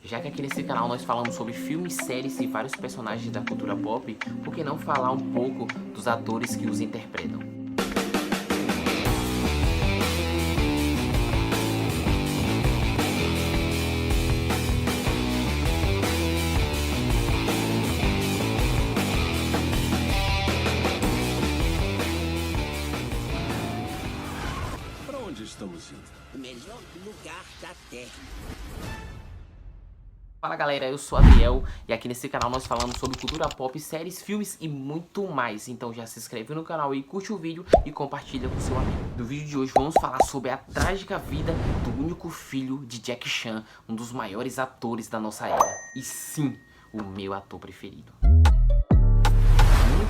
Já que aqui nesse canal nós falamos sobre filmes, séries e vários personagens da cultura pop, por que não falar um pouco dos atores que os interpretam? Para onde estamos indo? O melhor lugar da Terra. Fala galera, eu sou Adriel e aqui nesse canal nós falamos sobre cultura pop, séries, filmes e muito mais. Então já se inscreve no canal aí, curte o vídeo e compartilha com seu amigo. No vídeo de hoje vamos falar sobre a trágica vida do único filho de Jack Chan, um dos maiores atores da nossa era. E sim, o meu ator preferido.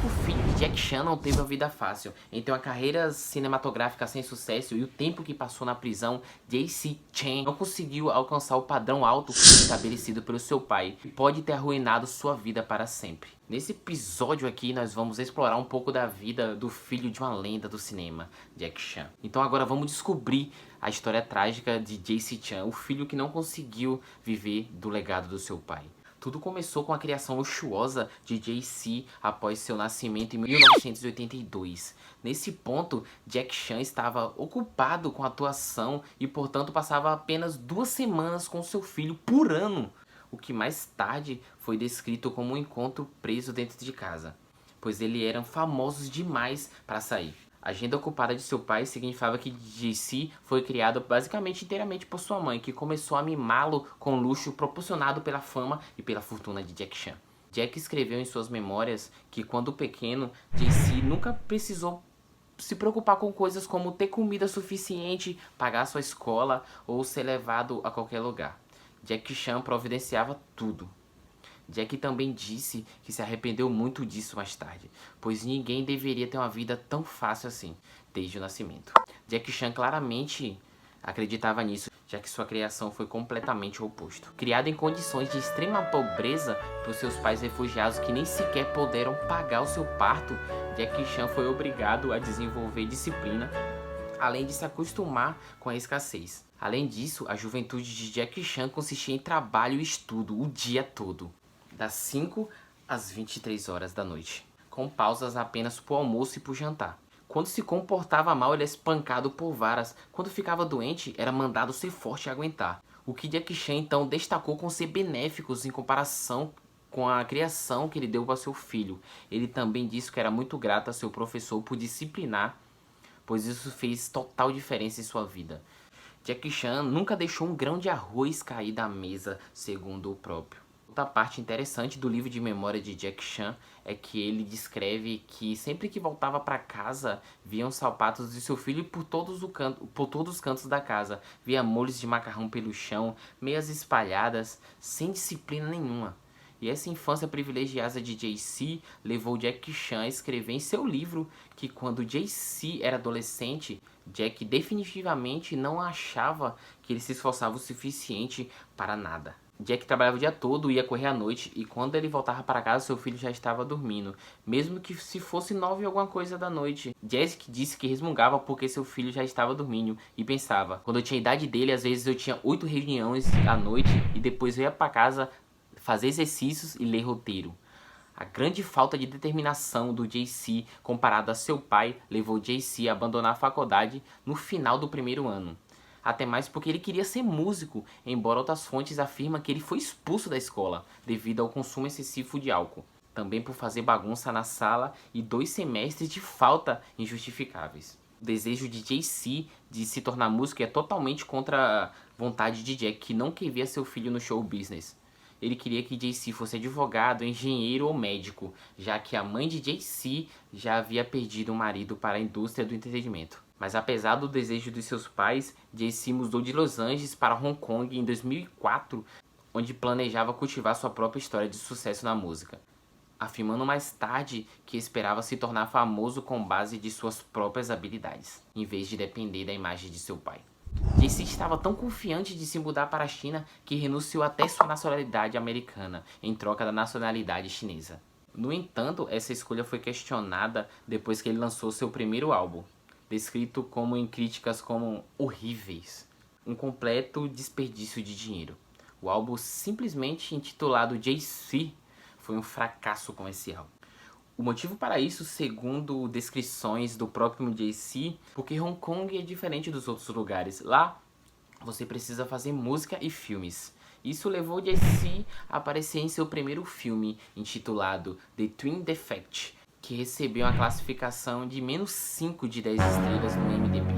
O filho de Jack Chan não teve uma vida fácil. Entre uma carreira cinematográfica sem sucesso e o tempo que passou na prisão, J.C. Chan não conseguiu alcançar o padrão alto estabelecido pelo seu pai e pode ter arruinado sua vida para sempre. Nesse episódio aqui nós vamos explorar um pouco da vida do filho de uma lenda do cinema, Jack Chan. Então agora vamos descobrir a história trágica de J.C. Chan, o filho que não conseguiu viver do legado do seu pai. Tudo começou com a criação luxuosa de J.C. após seu nascimento em 1982. Nesse ponto, Jack Chan estava ocupado com a atuação e, portanto, passava apenas 2 semanas com seu filho por ano, o que mais tarde foi descrito como um encontro preso dentro de casa, pois eles eram famosos demais para sair. A agenda ocupada de seu pai significava que J.C. foi criado basicamente inteiramente por sua mãe, que começou a mimá-lo com luxo proporcionado pela fama e pela fortuna de Jack Chan. Jack escreveu em suas memórias que quando pequeno, J.C. nunca precisou se preocupar com coisas como ter comida suficiente, pagar sua escola ou ser levado a qualquer lugar. Jack Chan providenciava tudo. Jack também disse que se arrependeu muito disso mais tarde, pois ninguém deveria ter uma vida tão fácil assim, desde o nascimento. Jack Chan claramente acreditava nisso, já que sua criação foi completamente o oposto. Criado em condições de extrema pobreza por seus pais refugiados que nem sequer puderam pagar o seu parto, Jack Chan foi obrigado a desenvolver disciplina, além de se acostumar com a escassez. Além disso, a juventude de Jack Chan consistia em trabalho e estudo o dia todo, das 5 às 23 horas da noite, com pausas apenas para o almoço e para o jantar. Quando se comportava mal, ele era espancado por varas. Quando ficava doente, era mandado ser forte e aguentar. O que Jack Chan então destacou com ser benéficos em comparação com a criação que ele deu para seu filho. Ele também disse que era muito grato a seu professor por disciplinar, pois isso fez total diferença em sua vida. Jack Chan nunca deixou um grão de arroz cair da mesa, segundo o próprio. Outra parte interessante do livro de memória de Jack Chan é que ele descreve que sempre que voltava para casa, via os sapatos de seu filho por todos os cantos da casa. Via molhos de macarrão pelo chão, meias espalhadas, sem disciplina nenhuma. E essa infância privilegiada de J.C. levou Jack Chan a escrever em seu livro que quando J.C. era adolescente, Jack definitivamente não achava que ele se esforçava o suficiente para nada. Jack trabalhava o dia todo, ia correr à noite e quando ele voltava para casa seu filho já estava dormindo, mesmo que se fosse 9 e alguma coisa da noite. Jack disse que resmungava porque seu filho já estava dormindo e pensava, quando eu tinha a idade dele às vezes eu tinha 8 reuniões à noite e depois eu ia para casa fazer exercícios e ler roteiro. A grande falta de determinação do J.C. comparado a seu pai levou J.C. a abandonar a faculdade no final do primeiro ano. Até mais porque ele queria ser músico, embora outras fontes afirmam que ele foi expulso da escola devido ao consumo excessivo de álcool. Também por fazer bagunça na sala e 2 semestres de falta injustificáveis. O desejo de J.C. de se tornar músico é totalmente contra a vontade de Jack, que não queria seu filho no show business. Ele queria que J.C. fosse advogado, engenheiro ou médico, já que a mãe de J.C. já havia perdido um marido para a indústria do entretenimento. Mas apesar do desejo de seus pais, J.C. mudou de Los Angeles para Hong Kong em 2004, onde planejava cultivar sua própria história de sucesso na música, afirmando mais tarde que esperava se tornar famoso com base de suas próprias habilidades, em vez de depender da imagem de seu pai. J.C. estava tão confiante de se mudar para a China que renunciou até sua nacionalidade americana em troca da nacionalidade chinesa. No entanto, essa escolha foi questionada depois que ele lançou seu primeiro álbum, descrito como em críticas como horríveis, um completo desperdício de dinheiro. O álbum, simplesmente intitulado Jay-Z, foi um fracasso comercial. O motivo para isso, segundo descrições do próprio Jay-Z, porque Hong Kong é diferente dos outros lugares. Lá, você precisa fazer música e filmes. Isso levou Jay-Z a aparecer em seu primeiro filme, intitulado The Twin Defect, que recebeu uma classificação de -5 de 10 estrelas no IMDb.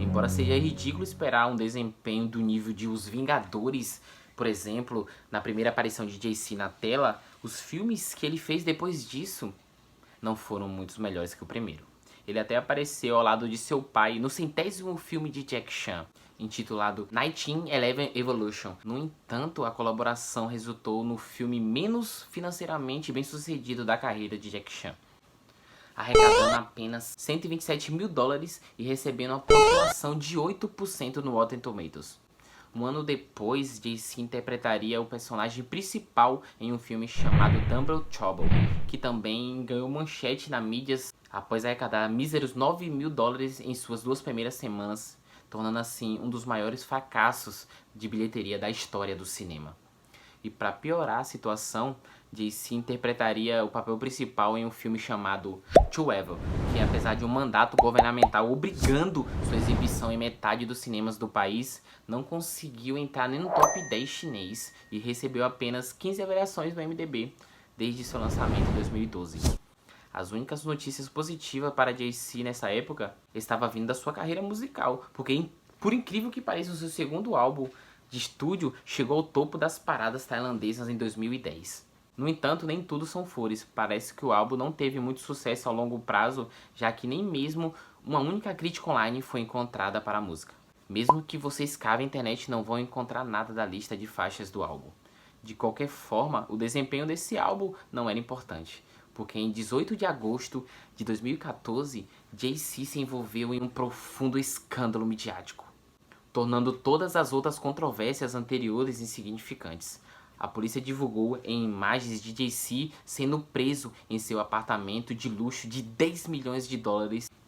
Embora seja ridículo esperar um desempenho do nível de Os Vingadores, por exemplo, na primeira aparição de Jay-Z na tela, os filmes que ele fez depois disso não foram muito melhores que o primeiro. Ele até apareceu ao lado de seu pai no 100º filme de Jack Chan, intitulado 1911 Evolution. No entanto, a colaboração resultou no filme menos financeiramente bem sucedido da carreira de Jack Chan, arrecadando apenas $127.000 e recebendo uma pontuação de 8% no Rotten Tomatoes. Um ano depois, Jay-Z interpretaria o personagem principal em um filme chamado Double Trouble, que também ganhou manchete na mídias após arrecadar míseros $9.000 em suas 2 primeiras semanas, tornando assim um dos maiores fracassos de bilheteria da história do cinema. E para piorar a situação, Jay-Z interpretaria o papel principal em um filme chamado To Evil, que apesar de um mandato governamental obrigando sua exibição em metade dos cinemas do país, não conseguiu entrar nem no top 10 chinês e recebeu apenas 15 avaliações no IMDb desde seu lançamento em 2012. As únicas notícias positivas para Jay-Z nessa época estavam vindo da sua carreira musical, porque por incrível que pareça, o seu segundo álbum de estúdio chegou ao topo das paradas tailandesas em 2010. No entanto, nem tudo são flores. Parece que o álbum não teve muito sucesso a longo prazo, já que nem mesmo uma única crítica online foi encontrada para a música. Mesmo que vocês cavem a internet, não vão encontrar nada da lista de faixas do álbum. De qualquer forma, o desempenho desse álbum não era importante, porque em 18 de agosto de 2014, Jay-Z se envolveu em um profundo escândalo midiático, tornando todas as outras controvérsias anteriores insignificantes. A polícia divulgou em imagens de Jay-Z sendo preso em seu apartamento de luxo de $10 milhões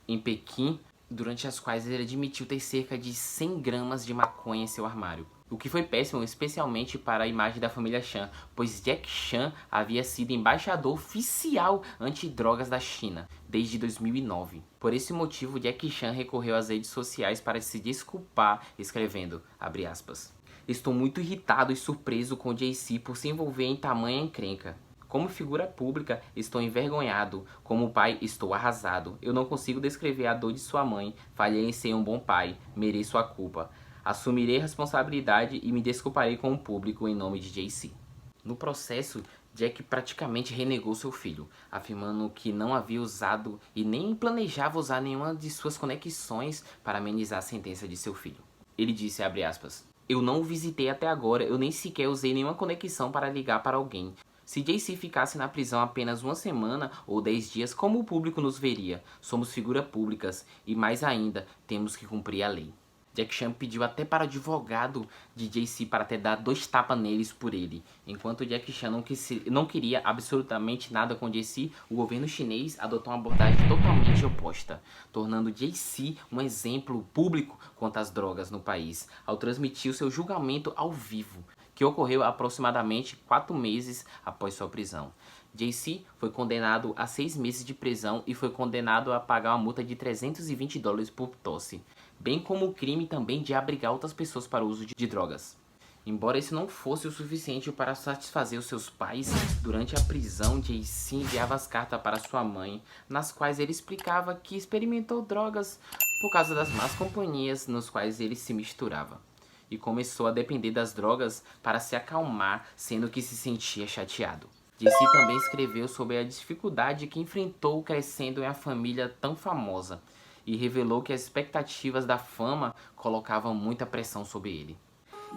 em Pequim, durante as quais ele admitiu ter cerca de 100 gramas de maconha em seu armário. O que foi péssimo, especialmente para a imagem da família Chan, pois Jack Chan havia sido embaixador oficial antidrogas da China desde 2009. Por esse motivo, Jack Chan recorreu às redes sociais para se desculpar, escrevendo, abre aspas, "Estou muito irritado e surpreso com Jay-Z por se envolver em tamanha encrenca. Como figura pública, estou envergonhado. Como pai, estou arrasado. Eu não consigo descrever a dor de sua mãe. Falhei em ser um bom pai. Mereço a culpa. Assumirei responsabilidade e me desculparei com o público em nome de Jay-Z." No processo, Jack praticamente renegou seu filho, afirmando que não havia usado e nem planejava usar nenhuma de suas conexões para amenizar a sentença de seu filho. Ele disse, abre aspas, "Eu não o visitei até agora, eu nem sequer usei nenhuma conexão para ligar para alguém. Se Jay-Z ficasse na prisão apenas 1 semana ou 10 dias, como o público nos veria? Somos figuras públicas e, mais ainda, temos que cumprir a lei." Jack Chan pediu até para o advogado de Jay-Z para ter dado 2 tapas neles por ele. Enquanto Jack Chan não queria absolutamente nada com Jay-Z, o governo chinês adotou uma abordagem totalmente oposta, tornando Jay-Z um exemplo público contra as drogas no país, ao transmitir o seu julgamento ao vivo, que ocorreu aproximadamente 4 meses após sua prisão. Jay-Z foi condenado a 6 meses de prisão e foi condenado a pagar uma multa de $320 por posse, bem como o crime também de abrigar outras pessoas para o uso de drogas. Embora isso não fosse o suficiente para satisfazer os seus pais, durante a prisão, Jay-Z enviava as cartas para sua mãe, nas quais ele explicava que experimentou drogas por causa das más companhias nos quais ele se misturava, e começou a depender das drogas para se acalmar, sendo que se sentia chateado. Jay-Z também escreveu sobre a dificuldade que enfrentou crescendo em uma família tão famosa, e revelou que as expectativas da fama colocavam muita pressão sobre ele.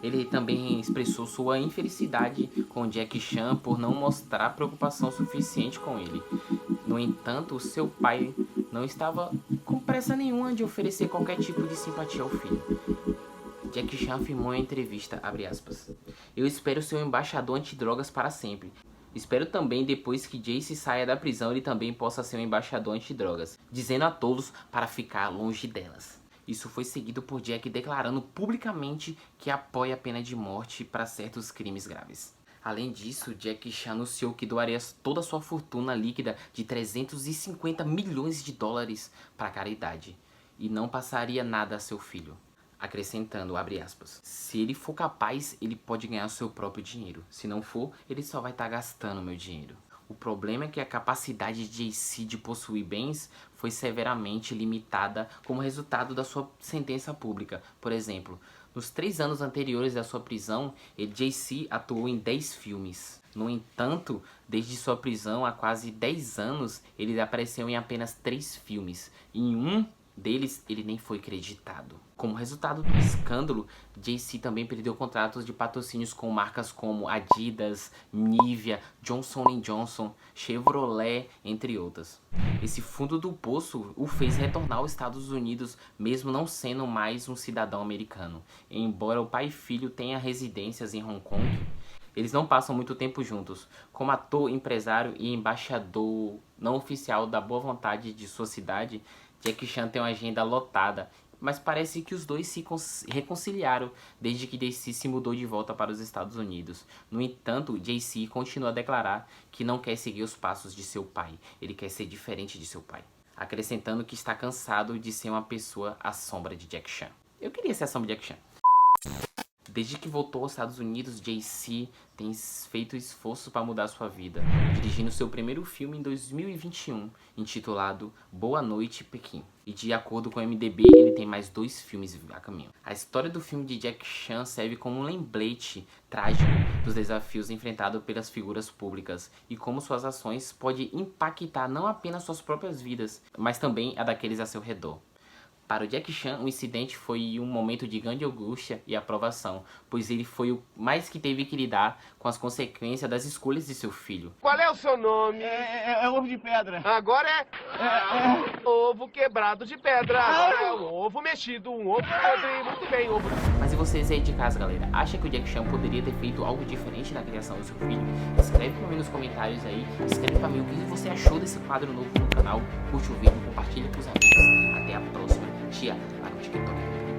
Ele também expressou sua infelicidade com Jack Chan por não mostrar preocupação suficiente com ele. No entanto, seu pai não estava com pressa nenhuma de oferecer qualquer tipo de simpatia ao filho. Jack Chan afirmou em entrevista, abre aspas, "Eu espero ser um embaixador antidrogas para sempre. Espero também, depois que Jay-Z saia da prisão, ele também possa ser um embaixador antidrogas, dizendo a todos para ficar longe delas." Isso foi seguido por Jack declarando publicamente que apoia a pena de morte para certos crimes graves. Além disso, Jack Chan anunciou que doaria toda a sua fortuna líquida de 350 milhões de dólares para a caridade e não passaria nada a seu filho. Acrescentando, abre aspas, se ele for capaz, ele pode ganhar seu próprio dinheiro. Se não for, ele só vai estar gastando meu dinheiro. O problema é que a capacidade de JC de possuir bens foi severamente limitada como resultado da sua sentença pública. Por exemplo, nos 3 anos anteriores da sua prisão, JC atuou em 10 filmes. No entanto, desde sua prisão há quase 10 anos, ele apareceu em apenas 3 filmes. Em um deles, ele nem foi creditado. Como resultado do escândalo, JC também perdeu contratos de patrocínios com marcas como Adidas, Nivea, Johnson & Johnson, Chevrolet, entre outras. Esse fundo do poço o fez retornar aos Estados Unidos, mesmo não sendo mais um cidadão americano. Embora o pai e filho tenham residências em Hong Kong, eles não passam muito tempo juntos. Como ator, empresário e embaixador não oficial da boa vontade de sua cidade, Jack Chan tem uma agenda lotada, mas parece que os dois se reconciliaram desde que JC se mudou de volta para os Estados Unidos. No entanto, JC continua a declarar que não quer seguir os passos de seu pai, ele quer ser diferente de seu pai, acrescentando que está cansado de ser uma pessoa à sombra de Jack Chan. Eu queria ser a sombra de Jack Chan. Desde que voltou aos Estados Unidos, JC tem feito esforço para mudar sua vida, dirigindo seu primeiro filme em 2021, intitulado Boa Noite, Pequim. E de acordo com o MDB, ele tem mais 2 filmes a caminho. A história do filme de Jack Chan serve como um lembrete trágico dos desafios enfrentados pelas figuras públicas e como suas ações podem impactar não apenas suas próprias vidas, mas também a daqueles a seu redor. Para o Jack Chan, o incidente foi um momento de grande angústia e aprovação, pois ele foi o mais que teve que lidar com as consequências das escolhas de seu filho. Qual é o seu nome? É ovo de pedra. Agora é ovo quebrado de pedra. Agora é um ovo mexido, um ovo podre. Muito bem, ovo. Mas e vocês aí de casa, galera? Acha que o Jack Chan poderia ter feito algo diferente na criação do seu filho? Escreve pra mim nos comentários aí. Escreve pra mim o que você achou desse quadro novo no canal. Curte o vídeo, compartilha com os amigos. Até a próxima. Tia, lá no TikTok.